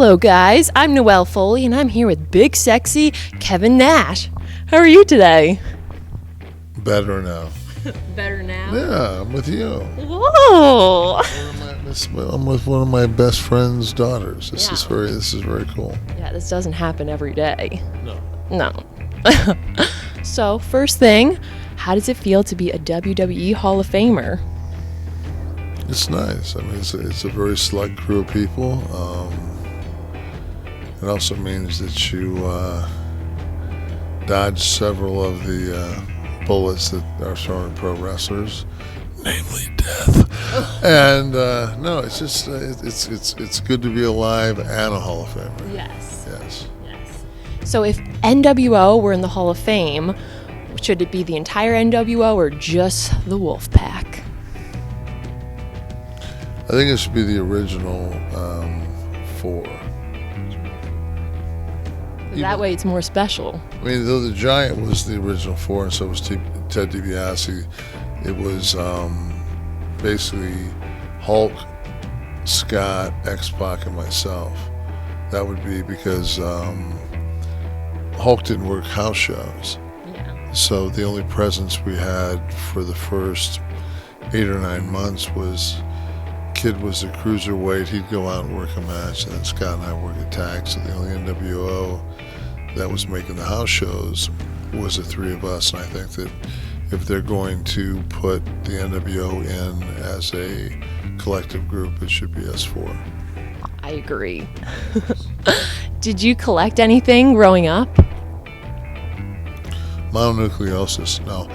Hello guys, I'm Noelle Foley and I'm here with big sexy Kevin Nash. How are you today? Better now. Better now? Yeah, I'm with you. Whoa! I'm with one of my best friend's daughters. This Yeah. is very cool. Yeah, this doesn't happen every day. No. So, first thing, how does it feel to be a WWE Hall of Famer? It's nice. I mean, it's a very select crew of people. It also means that you dodge several of the bullets that are thrown at pro wrestlers, namely death. And no, it's just it's good to be alive and a Hall of Famer. Yes. Yes. So, if NWO were in the Hall of Fame, should it be the entire NWO or just the Wolfpack? I think it should be the original four. That way it's more special. I mean, though the Giant was the original four, and so was Ted DiBiase, it was basically Hulk, Scott, X-Pac, and myself. That would be because Hulk didn't work house shows. Yeah. So the only presence we had for the first 8 or 9 months was Kid was a cruiserweight. He'd go out and work a match, and then Scott and I work a tag. So the only NWO that was making the house shows was the three of us. And I think that if they're going to put the NWO in as a collective group, it should be us four. I agree. Did you collect anything growing up? Mononucleosis, no.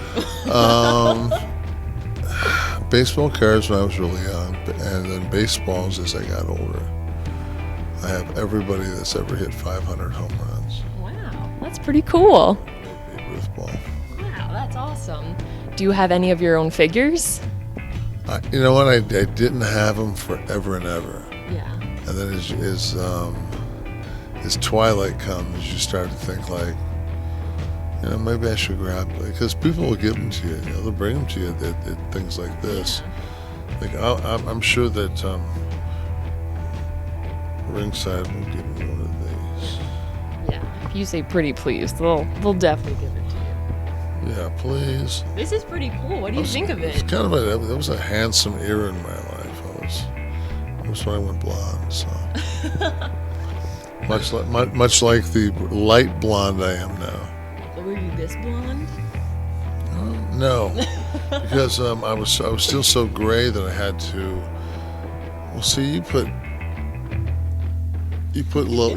Baseball cards when I was really young, and then baseballs as I got older. I have everybody that's ever hit 500 home runs. Wow, that's pretty cool. Babe Ruth ball. Wow, that's awesome. Do you have any of your own figures? You know what? I didn't have them forever and ever. Yeah. And then as twilight comes, you start to think like, you know, maybe I should grab it, because people will give them to you. You know, they'll bring them to you at things like this. Yeah. Like I'm sure that Ringside will give me one of these. Yeah. If you say pretty please, they'll definitely give it to you. Yeah, please. This is pretty cool. What do you think of It's it? kind of that was a handsome era in my life. That was when I went blonde. So much like the light blonde I am now. Were you this blonde? No, because I was still so gray that I had to. Well, see, you put low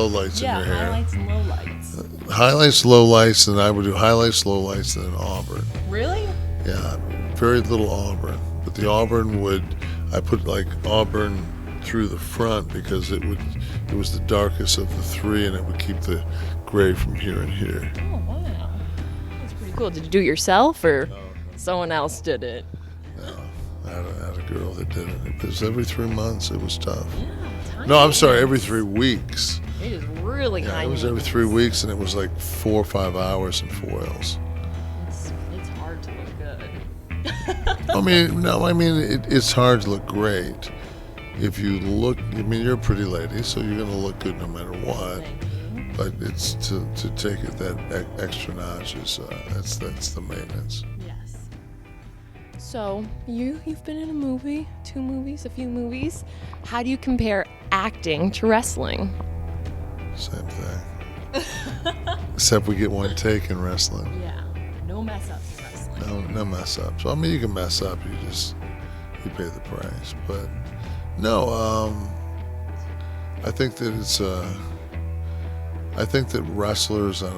lights in your hair. Highlights and lowlights. Highlights, low lights, and I would do highlights, low lights, and then auburn. Really? Yeah, very little auburn. But the auburn I put like auburn through the front because it was the darkest of the three, and it would keep the gray from here and here. Oh, wow. That's pretty cool. Did you do it yourself or someone else did it? No, I had a girl that did it. It was every 3 months. It was tough. Yeah, tiny. No, I'm sorry, every 3 weeks. It is really Yeah, high. it was every 3 weeks, and it was like 4 or 5 hours in foils. It's hard to look good. It's hard to look great. If you look, you're a pretty lady, so you're going to look good no matter what. Thank you. But it's to take it that extra notch is that's the maintenance. Yes. So you've been in a movie, 2 movies, a few movies. How do you compare acting to wrestling? Same thing. Except we get one take in wrestling. Yeah. No mess ups in wrestling. No mess ups. I mean, you can mess up. You pay the price. But no, I think that it's I think that wrestlers it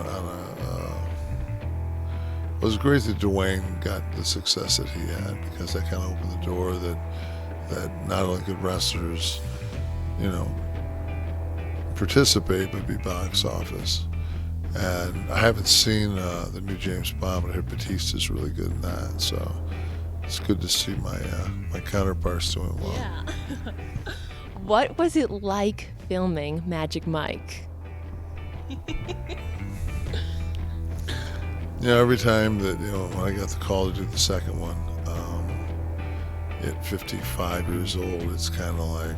was great that Dwayne got the success that he had, because that kind of opened the door that not only could wrestlers, participate, but be box office. And I haven't seen the new James Bond, but I hear Batista's really good in that. So it's good to see my counterparts doing well. Yeah. What was it like filming Magic Mike? Every time that, when I got the call to do the second one, at 55 years old, it's kind of like,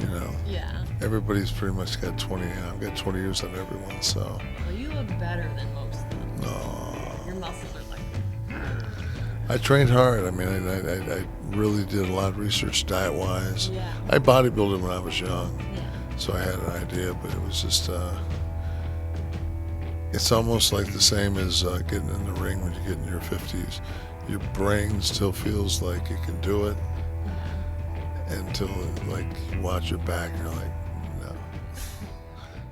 You know, Yeah. everybody's pretty much got 20. I've got 20 years on everyone, so. Well, you look better than most of them. No. Your muscles are like. I trained hard. I mean, I really did a lot of research diet-wise. Yeah. I bodybuilded when I was young, Yeah. so I had an idea, but it was just, it's almost like the same as getting in the ring when you get in your 50s. Your brain still feels like it can do it until, like, you watch your back and you're like, no,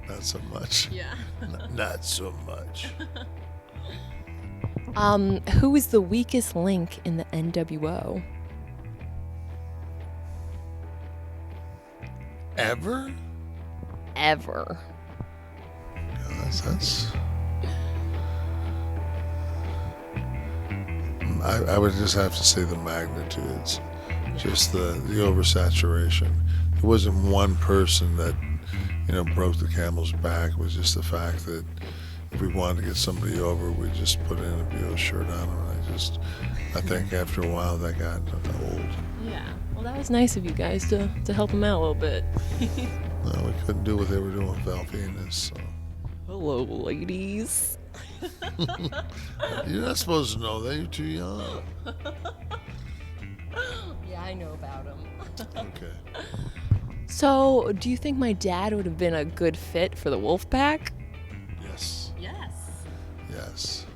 not so much. Yeah. Not so much. Who is the weakest link in the NWO? Ever? Ever. Yeah, that's I would just have to say the magnitudes, just the oversaturation. It wasn't one person that, you know, broke the camel's back. It was just the fact that if we wanted to get somebody over, we just put an NWO shirt on them. I think after a while that got old. Yeah. Well, that was nice of you guys to help him out a little bit. No, we couldn't do what they were doing with Val Venus. So. Hello, ladies. You're not supposed to know that. You're too young. Yeah, I know about him. Okay. So, do you think my dad would have been a good fit for the Wolfpack? Yes. Yes. Yes.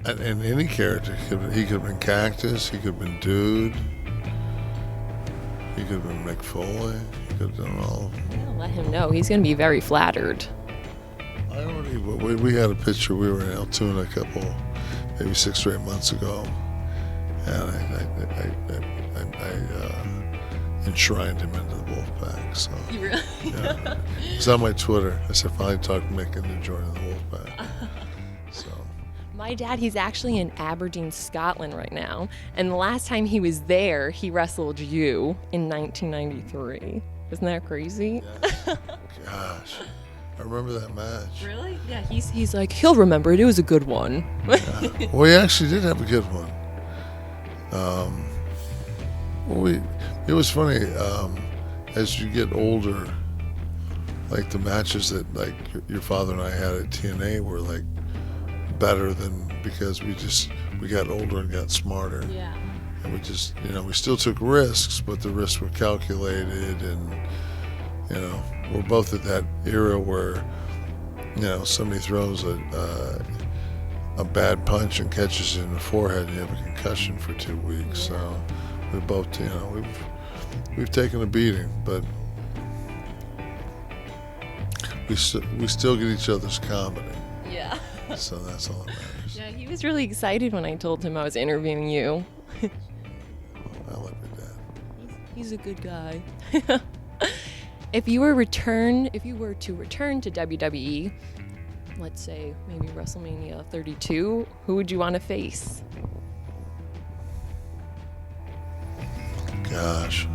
And any character, he could have been Cactus, he could have been Dude, he could have been Mick Foley, he could have done all of them. Yeah, let him know. He's going to be very flattered. I already, we had a picture, we were in Altoona a couple, maybe 6 or 8 months ago, and I enshrined him into the Wolfpack, so. You really? Yeah. It's on my Twitter. I said, finally talked Mick into joining the Wolfpack. So. My dad, he's actually in Aberdeen, Scotland right now. And the last time he was there, he wrestled you in 1993. Isn't that crazy? Yes. Gosh. I remember that match. Really? Yeah, he's like, he'll remember it. It was a good one. Yeah. Well, he actually did have a good one. It was funny, as you get older, like the matches that like your father and I had at TNA were like better than, because we got older and got smarter. Yeah. And we just, you know, we still took risks, but the risks were calculated, and, you know, we're both at that era where, you know, somebody throws a bad punch and catches you in the forehead and you have a concussion for 2 weeks. Yeah. So we both, you know, we've taken a beating, but we still get each other's comedy. Yeah. So that's all that matters. Yeah, he was really excited when I told him I was interviewing you. I love your dad. He's a good guy. If you were to return to WWE, let's say maybe WrestleMania 32, who would you want to face? Gosh,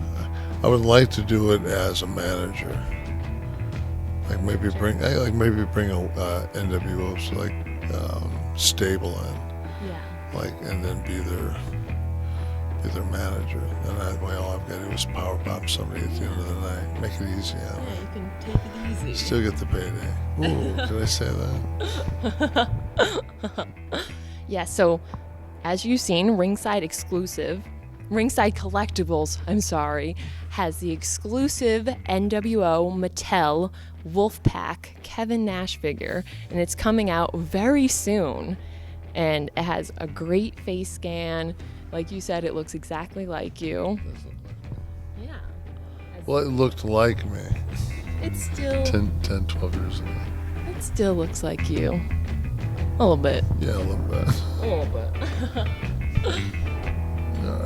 I would like to do it as a manager. Like maybe bring a NWO stable in, Yeah. and then be their manager. And all I've got to do is power bomb somebody at the end of the night. Make it easy on me. Yeah, you can take it easy. Still get the payday. Ooh, did I say that? Yeah, so as you've seen, Ringside Collectibles, has the exclusive NWO Mattel Wolfpack Kevin Nash figure, and it's coming out very soon. And it has a great face scan. Like you said, it looks exactly like you. Yeah. Well, it looked like me It's still 10, 12 years ago. It still looks like you. A little bit. Yeah, a little bit. A little bit.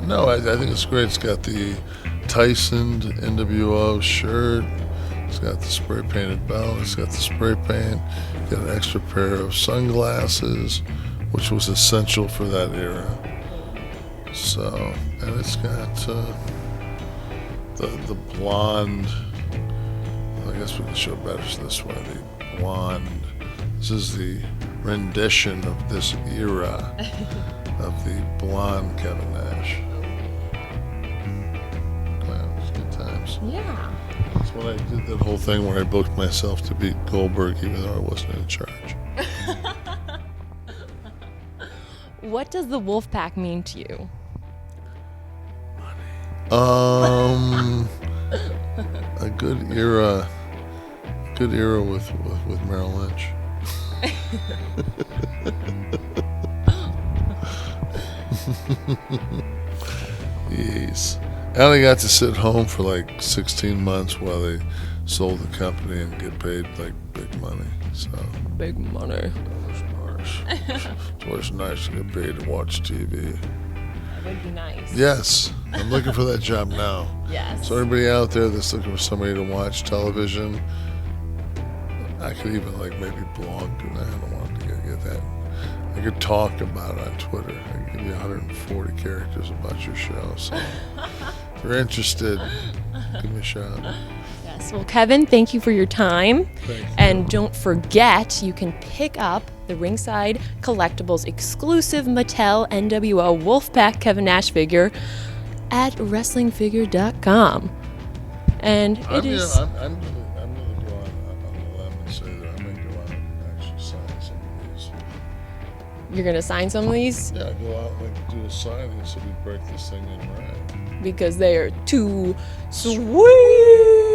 No, I think it's great. It's got the Tyson NWO shirt. It's got the spray painted belt. It's got the spray paint. Got an extra pair of sunglasses, which was essential for that era. So, and it's got the blonde. I guess we can show it better this way. The blonde. This is the rendition of this era of the blonde Kevin Nash. Wow, it's good times. times. Yeah. That's when I did that whole thing where I booked myself to beat Goldberg even though I wasn't in charge. What does the Wolfpack mean to you? A good era with Merrill Lynch. Yes. And I got to sit home for like 16 months while they sold the company and get paid like big money. So Big money. that was nice. It's always nice to get paid to watch TV. That would be nice. Yes, I'm looking for that job now. Yes. So everybody out there that's looking for somebody to watch television, I could even like maybe blog, and I don't want to get that. I could talk about it on Twitter. I could give you 140 characters about your show. So if you're interested, give me a shot. Yes. Well, Kevin, thank you for your time. Thank you. And don't forget, you can pick up the Ringside Collectibles exclusive Mattel NWO Wolfpack Kevin Nash figure at wrestlingfigure.com. And I'm gonna go on the limb and say that I'm gonna go out and actually sign some of these. You're going to sign some of these Yeah, go out and like, do a signing so we break this thing in right. because they are too sweet.